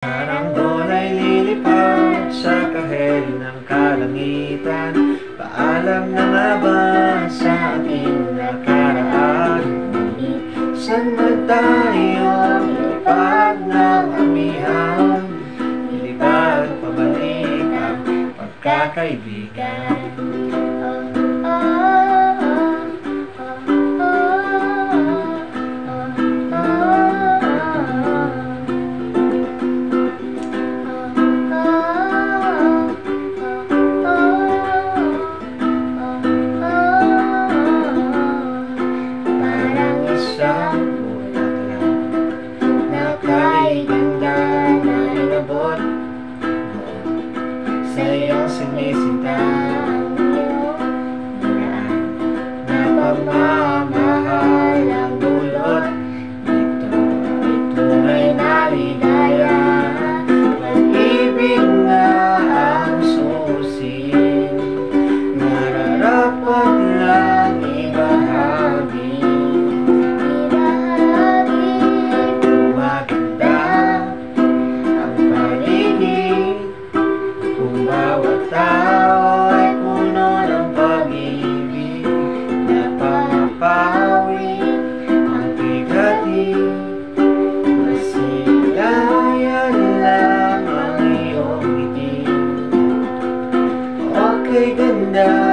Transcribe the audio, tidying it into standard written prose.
Parang doon ay lilipad sa kahel ng kalangitan. Paalam na nga ba sa ating nakaraan? Saan man tayo lilipad ng amihan? Lilipad pabalik ang pagkakaibigan. Sa iyong sinisinta ang iyong dinaan na pagmamahal ang dulot nito ay tunay na ligaya. Pag-ibig nga ang susi, nararapat lang ibahagi. Maganda ang paligid kung bawat tao ay puno ng pag-ibig, napapawi ang bigati. Masilayan lang ang iyong ngiti. Okay, ganda.